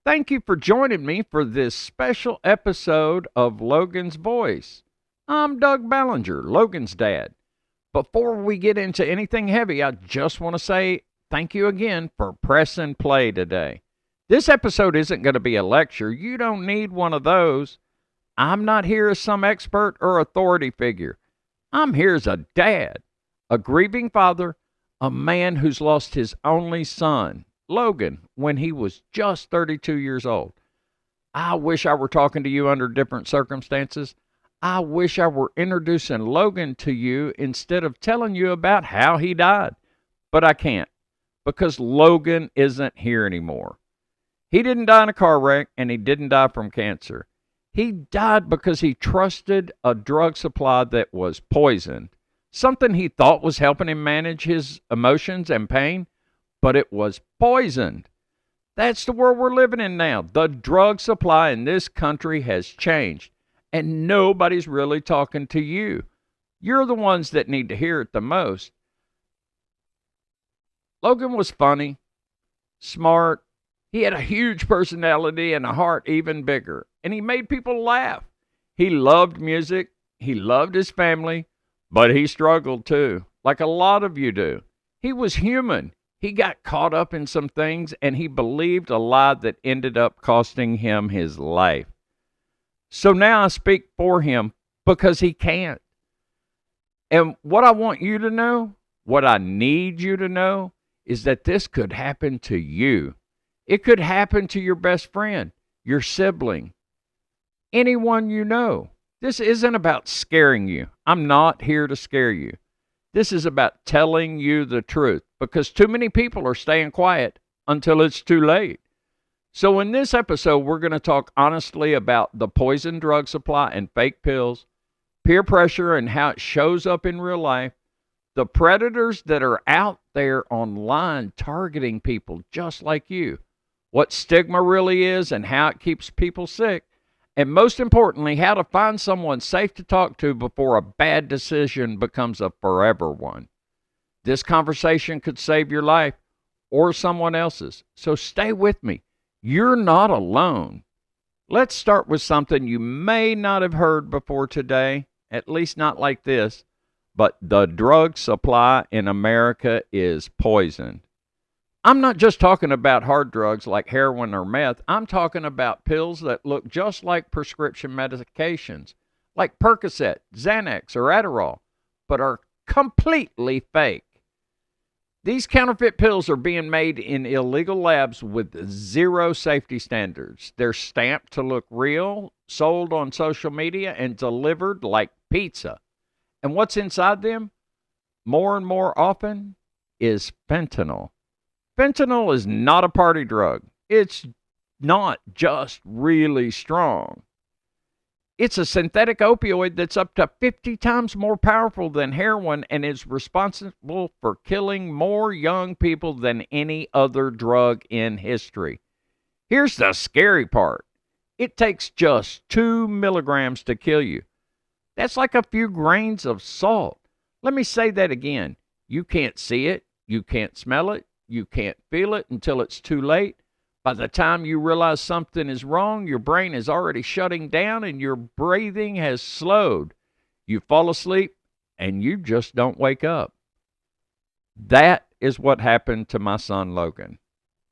Thank you for joining me for this special episode of Logan's Voice. I'm Doug Ballinger, Logan's dad. Before we get into anything heavy, I just want to say thank you again for pressing play today. This episode isn't going to be a lecture. You don't need one of those. I'm not here as some expert or authority figure. I'm here as a dad, a grieving father, a man who's lost his only son, Logan, when he was just 32 years old. I wish I were talking to you under different circumstances. I wish I were introducing Logan to you instead of telling you about how he died. But I can't, because Logan isn't here anymore. He didn't die in a car wreck, and he didn't die from cancer. He died because he trusted a drug supply that was poisoned, something he thought was helping him manage his emotions and pain, but it was poisoned. That's the world we're living in now. The drug supply in this country has changed, and nobody's really talking to you. You're the ones that need to hear it the most. Logan was funny, smart. He had a huge personality and a heart even bigger, and he made people laugh. He loved music. He loved his family, but he struggled too, like a lot of you do. He was human. He got caught up in some things, and he believed a lie that ended up costing him his life. So now I speak for him because he can't. And what I want you to know, what I need you to know, is that this could happen to you. It could happen to your best friend, your sibling, anyone you know. This isn't about scaring you. I'm not here to scare you. This is about telling you the truth, because too many people are staying quiet until it's too late. So in this episode, we're going to talk honestly about the poison drug supply and fake pills, peer pressure and how it shows up in real life, the predators that are out there online targeting people just like you, what stigma really is and how it keeps people sick, and most importantly, how to find someone safe to talk to before a bad decision becomes a forever one. This conversation could save your life or someone else's, so stay with me. You're not alone. Let's start with something you may not have heard before today, at least not like this, but the drug supply in America is poisoned. I'm not just talking about hard drugs like heroin or meth. I'm talking about pills that look just like prescription medications, like Percocet, Xanax, or Adderall, but are completely fake. These counterfeit pills are being made in illegal labs with zero safety standards. They're stamped to look real, sold on social media, and delivered like pizza. And what's inside them, more and more often, is fentanyl. Fentanyl is not a party drug. It's not just really strong. It's a synthetic opioid that's up to 50 times more powerful than heroin and is responsible for killing more young people than any other drug in history. Here's the scary part. It takes just 2 milligrams to kill you. That's like a few grains of salt. Let me say that again. You can't see it. You can't smell it. You can't feel it until it's too late. By the time you realize something is wrong, your brain is already shutting down and your breathing has slowed. You fall asleep and you just don't wake up. That is what happened to my son Logan.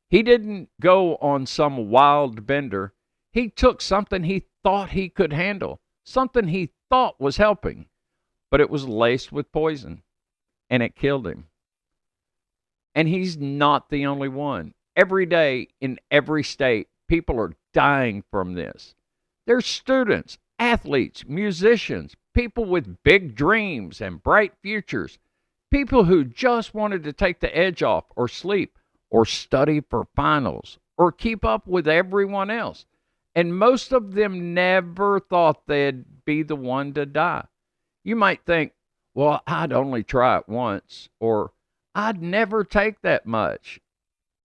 He didn't go on some wild bender. He took something he thought he could handle, something he thought was helping, but it was laced with poison, and it killed him. And he's not the only one. Every day in every state, people are dying from this. There's students, athletes, musicians, people with big dreams and bright futures, people who just wanted to take the edge off or sleep or study for finals or keep up with everyone else. And most of them never thought they'd be the one to die. You might think, well, I'd only try it once, or I'd never take that much,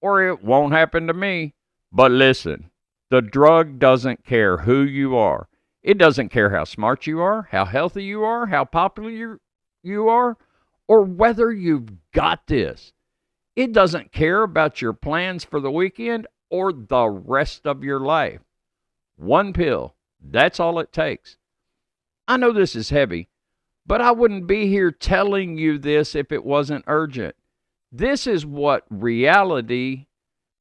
or it won't happen to me. But listen, the drug doesn't care who you are. It doesn't care how smart you are, how healthy you are, how popular you are, or whether you've got this. It doesn't care about your plans for the weekend or the rest of your life. One pill, that's all it takes. I know this is heavy, but I wouldn't be here telling you this if it wasn't urgent. This is what reality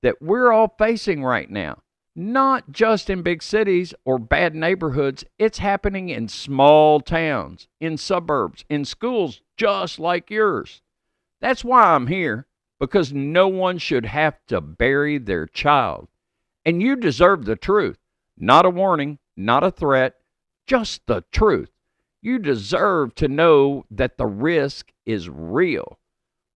that we're all facing right now. Not just in big cities or bad neighborhoods, it's happening in small towns, in suburbs, in schools just like yours. That's why I'm here, because no one should have to bury their child. And you deserve the truth, not a warning, not a threat, just the truth. You deserve to know that the risk is real.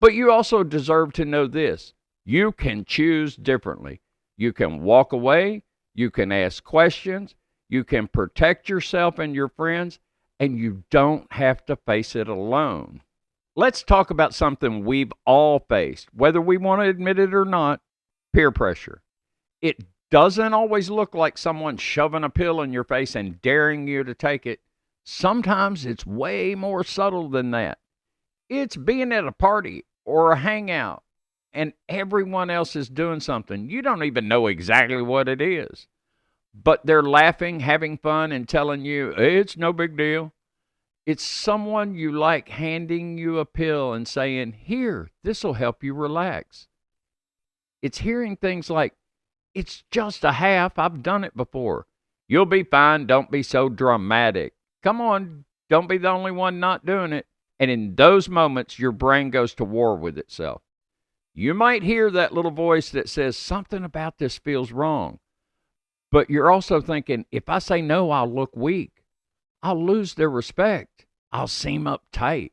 But you also deserve to know this: you can choose differently. You can walk away, you can ask questions, you can protect yourself and your friends, and you don't have to face it alone. Let's talk about something we've all faced, whether we want to admit it or not: peer pressure. It doesn't always look like someone shoving a pill in your face and daring you to take it. Sometimes it's way more subtle than that. It's being at a party or a hangout and everyone else is doing something. You don't even know exactly what it is, but they're laughing, having fun, and telling you it's no big deal. It's someone you like handing you a pill and saying, "Here, this will help you relax." It's hearing things like, "It's just a half, I've done it before. You'll be fine, don't be so dramatic. Come on, don't be the only one not doing it." And in those moments, your brain goes to war with itself. You might hear that little voice that says, something about this feels wrong. But you're also thinking, if I say no, I'll look weak. I'll lose their respect. I'll seem uptight.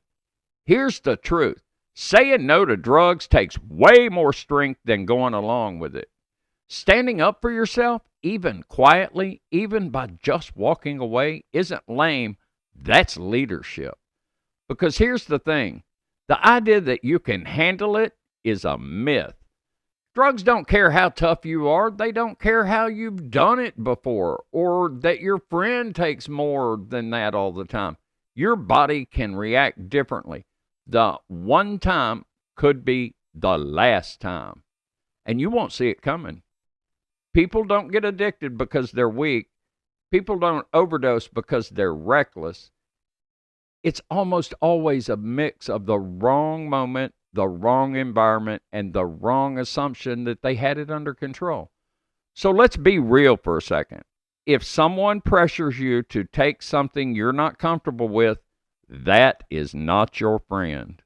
Here's the truth. Saying no to drugs takes way more strength than going along with it. Standing up for yourself, even quietly, even by just walking away, isn't lame. That's leadership. Because here's the thing. The idea that you can handle it is a myth. Drugs don't care how tough you are. They don't care how you've done it before or that your friend takes more than that all the time. Your body can react differently. The one time could be the last time, and you won't see it coming. People don't get addicted because they're weak. People don't overdose because they're reckless. It's almost always a mix of the wrong moment, the wrong environment, and the wrong assumption that they had it under control. So let's be real for a second. If someone pressures you to take something you're not comfortable with, that is not your friend.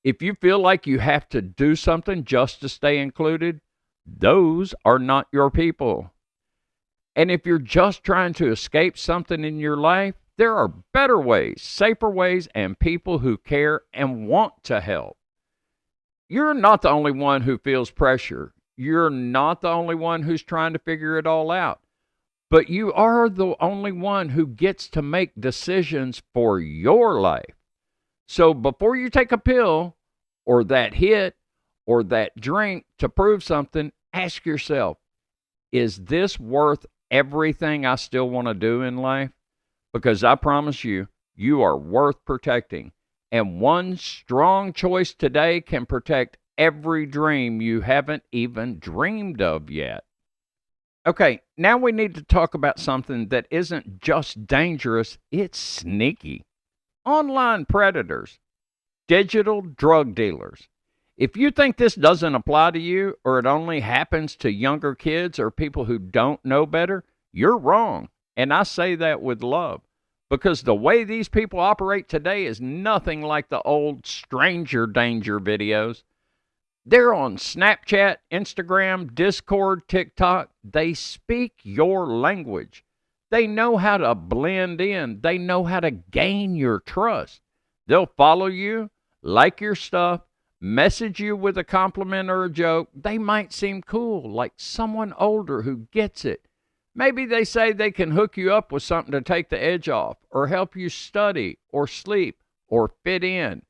If you feel like you have to do something just to stay included, those are not your people. And if you're just trying to escape something in your life, there are better ways, safer ways, and people who care and want to help. You're not the only one who feels pressure. You're not the only one who's trying to figure it all out. But you are the only one who gets to make decisions for your life. So before you take a pill or that hit or that drink to prove something, ask yourself, is this worth everything I still want to do in life? Because I promise you, you are worth protecting. And one strong choice today can protect every dream you haven't even dreamed of yet. Okay, now we need to talk about something that isn't just dangerous, it's sneaky. Online predators, digital drug dealers. If you think this doesn't apply to you, or it only happens to younger kids or people who don't know better, you're wrong. And I say that with love. Because the way these people operate today is nothing like the old stranger danger videos. They're on Snapchat, Instagram, Discord, TikTok. They speak your language. They know how to blend in. They know how to gain your trust. They'll follow you, like your stuff, message you with a compliment or a joke. They might seem cool, like someone older who gets it. Maybe they say they can hook you up with something to take the edge off, or help you study, or sleep, or fit in.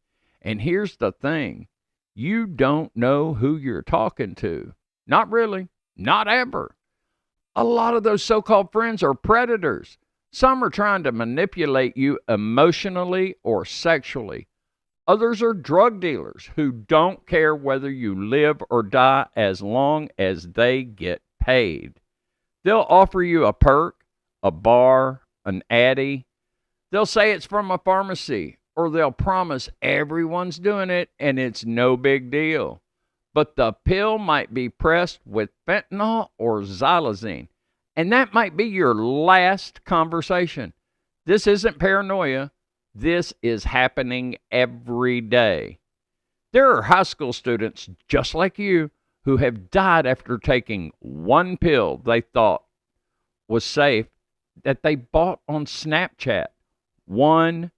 And here's the thing. You don't know who you're talking to. Not really. Not ever. A lot of those so-called friends are predators. Some are trying to manipulate you emotionally or sexually. Others are drug dealers who don't care whether you live or die as long as they get paid. They'll offer you a perk, a bar, an Addy. They'll say it's from a pharmacy, or they'll promise everyone's doing it and it's no big deal. But the pill might be pressed with fentanyl or xylazine, and that might be your last conversation. This isn't paranoia. This is happening every day. There are high school students just like you who have died after taking one pill they thought was safe that they bought on Snapchat. One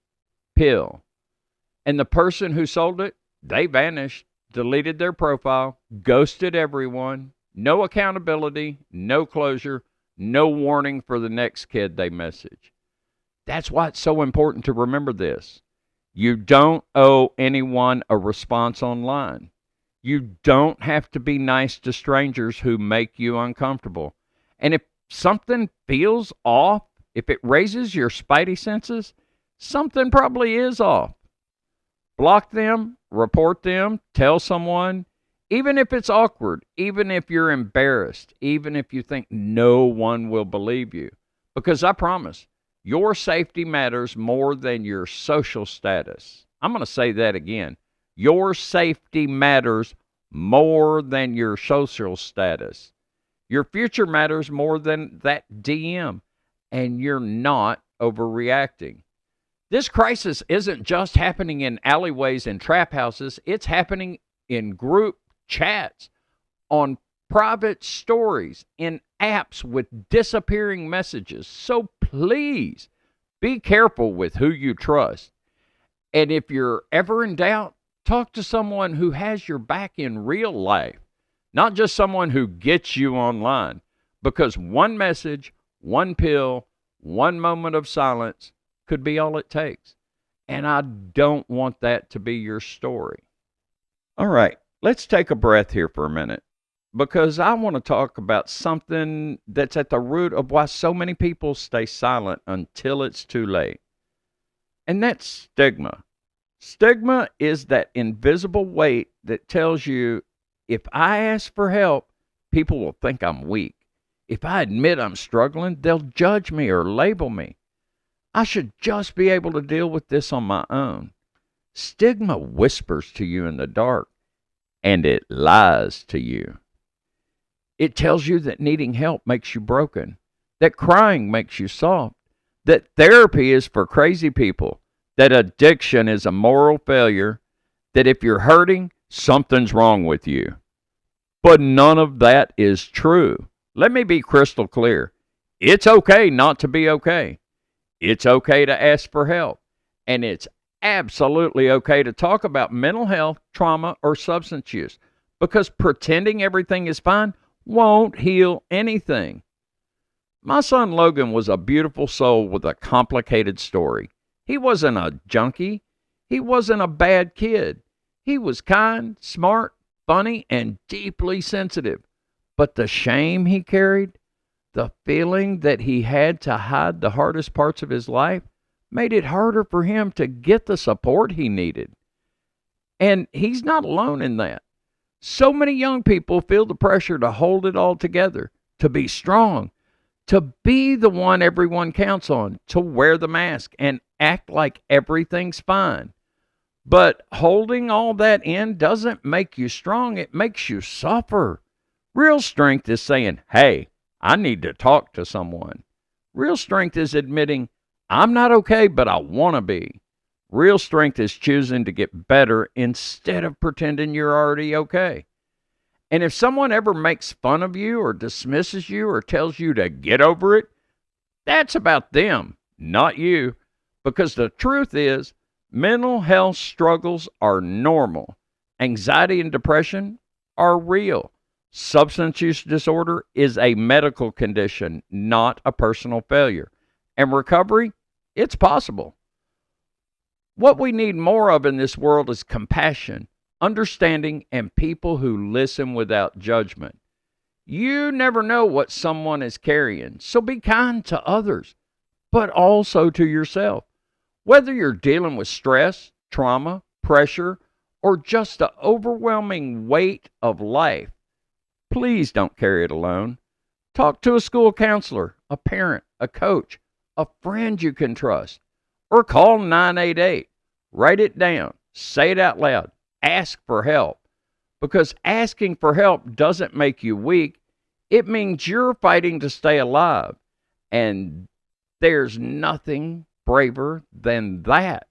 pill. And the person who sold it, they vanished, deleted their profile, ghosted everyone, no accountability, no closure, no warning for the next kid they message. That's why it's so important to remember this. You don't owe anyone a response online. You don't have to be nice to strangers who make you uncomfortable. And if something feels off, if it raises your spidey senses, something probably is off. Block them, report them, tell someone, even if it's awkward, even if you're embarrassed, even if you think no one will believe you. Because I promise, your safety matters more than your social status. I'm going to say that again. Your safety matters more than your social status. Your future matters more than that DM, and you're not overreacting. This crisis isn't just happening in alleyways and trap houses. It's happening in group chats, on private stories, in apps with disappearing messages. So please be careful with who you trust. And if you're ever in doubt, talk to someone who has your back in real life, not just someone who gets you online. Because one message, one pill, one moment of silence could be all it takes. And I don't want that to be your story. All right, let's take a breath here for a minute, because I want to talk about something that's at the root of why so many people stay silent until it's too late. And that's stigma. Stigma is that invisible weight that tells you, if I ask for help, people will think I'm weak. If I admit I'm struggling, they'll judge me or label me. I should just be able to deal with this on my own. Stigma whispers to you in the dark, and it lies to you. It tells you that needing help makes you broken, that crying makes you soft, that therapy is for crazy people, that addiction is a moral failure, that if you're hurting, something's wrong with you. But none of that is true. Let me be crystal clear. It's okay not to be okay. It's okay to ask for help. And it's absolutely okay to talk about mental health, trauma, or substance use, because pretending everything is fine won't heal anything. My son Logan was a beautiful soul with a complicated story. He wasn't a junkie. He wasn't a bad kid. He was kind, smart, funny, and deeply sensitive. But the shame he carried, the feeling that he had to hide the hardest parts of his life, made it harder for him to get the support he needed. And he's not alone in that. So many young people feel the pressure to hold it all together, to be strong, to be the one everyone counts on, to wear the mask and act like everything's fine. But holding all that in doesn't make you strong. It makes you suffer. Real strength is saying, hey, I need to talk to someone. Real strength is admitting, I'm not okay, but I want to be. Real strength is choosing to get better instead of pretending you're already okay. And if someone ever makes fun of you or dismisses you or tells you to get over it, that's about them, not you. Because the truth is, mental health struggles are normal. Anxiety and depression are real. Substance use disorder is a medical condition, not a personal failure. And recovery, it's possible. What we need more of in this world is compassion, understanding, and people who listen without judgment. You never know what someone is carrying, so be kind to others, but also to yourself. Whether you're dealing with stress, trauma, pressure, or just the overwhelming weight of life, please don't carry it alone. Talk to a school counselor, a parent, a coach, a friend you can trust, or call 988. Write it down. Say it out loud. Ask for help. Because asking for help doesn't make you weak. It means you're fighting to stay alive. And there's nothing braver than that.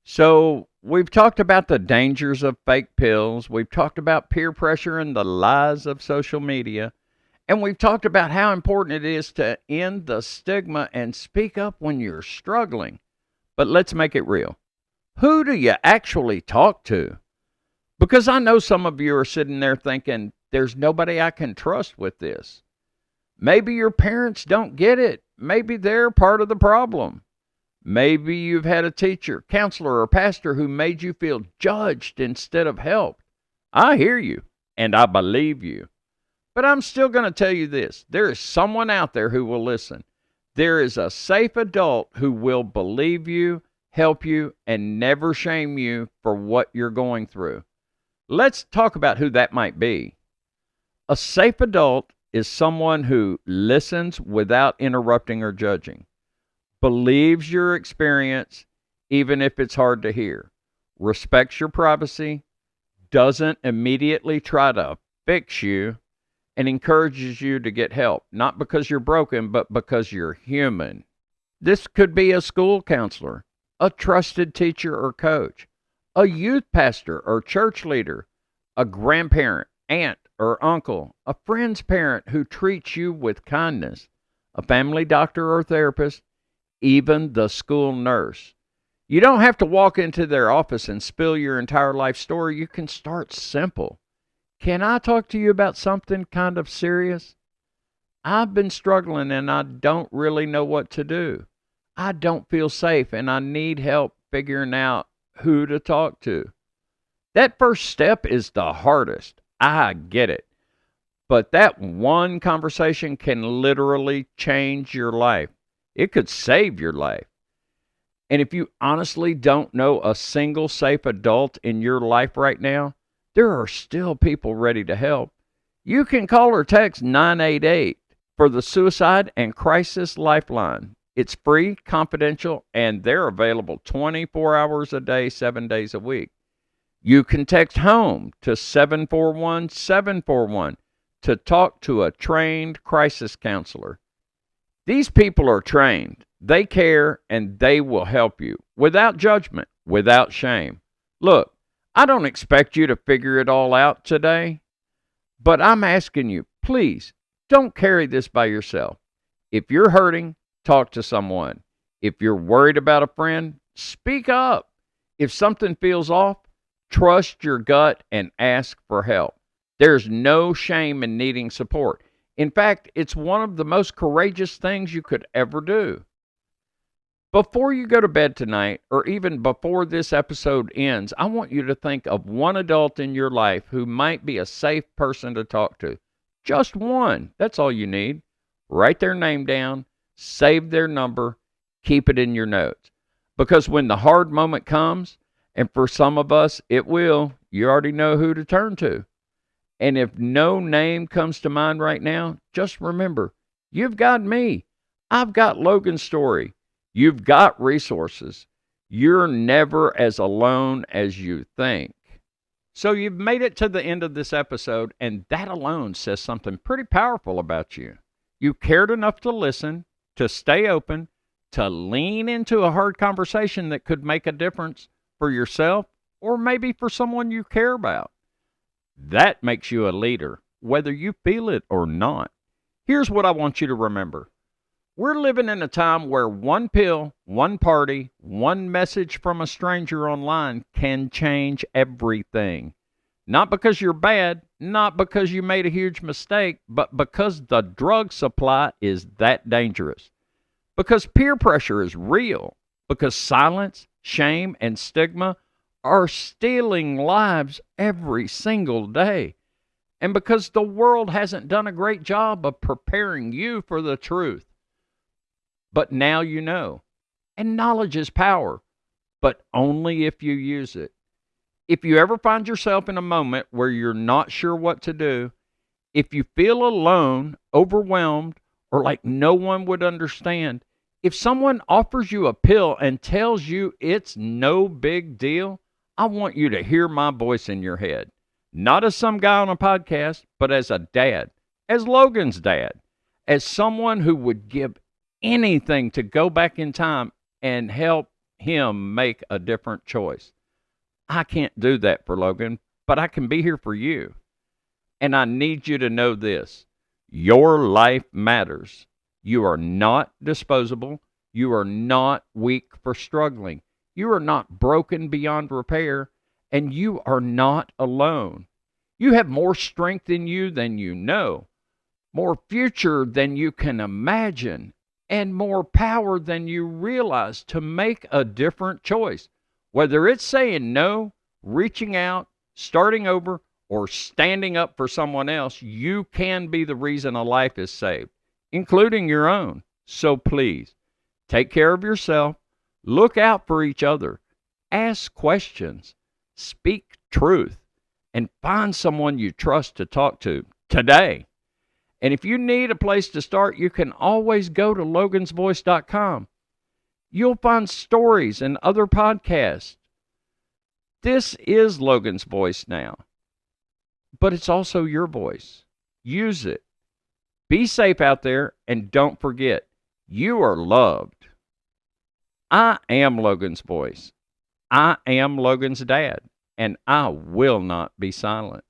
So, we've talked about the dangers of fake pills. We've talked about peer pressure and the lies of social media. And we've talked about how important it is to end the stigma and speak up when you're struggling. But let's make it real. Who do you actually talk to? Because I know some of you are sitting there thinking, there's nobody I can trust with this. Maybe your parents don't get it. Maybe they're part of the problem. Maybe you've had a teacher, counselor, or pastor who made you feel judged instead of helped. I hear you, and I believe you. But I'm still going to tell you this. There is someone out there who will listen. There is a safe adult who will believe you, help you, and never shame you for what you're going through. Let's talk about who that might be. A safe adult is someone who listens without interrupting or judging, believes your experience even if it's hard to hear, respects your privacy, doesn't immediately try to fix you, and encourages you to get help, not because you're broken, but because you're human. This could be a school counselor, a trusted teacher or coach, a youth pastor or church leader, a grandparent, aunt or uncle, a friend's parent who treats you with kindness, a family doctor or therapist, even the school nurse. You don't have to walk into their office and spill your entire life story. You can start simple. Can I talk to you about something kind of serious? I've been struggling and I don't really know what to do. I don't feel safe and I need help figuring out who to talk to. That first step is the hardest. I get it. But that one conversation can literally change your life. It could save your life. And if you honestly don't know a single safe adult in your life right now, there are still people ready to help. You can call or text 988 for the Suicide and Crisis Lifeline. It's free, confidential, and they're available 24 hours a day, 7 days a week. You can text HOME to 741-741 to talk to a trained crisis counselor. These people are trained. They care, and they will help you without judgment, without shame. Look, I don't expect you to figure it all out today, but I'm asking you, please, don't carry this by yourself. If you're hurting, talk to someone. If you're worried about a friend, speak up. If something feels off, trust your gut and ask for help. There's no shame in needing support. In fact, it's one of the most courageous things you could ever do. Before you go to bed tonight, or even before this episode ends, I want you to think of one adult in your life who might be a safe person to talk to. Just one. That's all you need. Write their name down, save their number, keep it in your notes. Because when the hard moment comes, and for some of us it will, you already know who to turn to. And if no name comes to mind right now, just remember, you've got me. I've got Logan's story. You've got resources. You're never as alone as you think. So you've made it to the end of this episode, and that alone says something pretty powerful about you. You cared enough to listen, to stay open, to lean into a hard conversation that could make a difference for yourself or maybe for someone you care about. That makes you a leader, whether you feel it or not. Here's what I want you to remember. We're living in a time where one pill, one party, one message from a stranger online can change everything. Not because you're bad, not because you made a huge mistake, but because the drug supply is that dangerous. Because peer pressure is real. Because silence, shame, and stigma are stealing lives every single day. And because the world hasn't done a great job of preparing you for the truth. But now you know. And knowledge is power. but only if you use it. If you ever find yourself in a moment where you're not sure what to do, if you feel alone, overwhelmed, or like no one would understand, if someone offers you a pill and tells you it's no big deal, I want you to hear my voice in your head. Not as some guy on a podcast, but as a dad, as Logan's dad, as someone who would give anything to go back in time and help him make a different choice. I can't do that for Logan, but I can be here for you. And I need you to know this. Your life matters. You are not disposable. You are not weak for struggling. You are not broken beyond repair. And you are not alone. You have more strength in you than you know, more future than you can imagine, and more power than you realize to make a different choice. Whether it's saying no, reaching out, starting over, or standing up for someone else, you can be the reason a life is saved, including your own. So please, take care of yourself, look out for each other, ask questions, speak truth, and find someone you trust to talk to today. And if you need a place to start, you can always go to logansvoice.com. You'll find stories and other podcasts. This is Logan's voice now, but it's also your voice. Use it. Be safe out there, and don't forget, you are loved. I am Logan's voice. I am Logan's dad, and I will not be silent.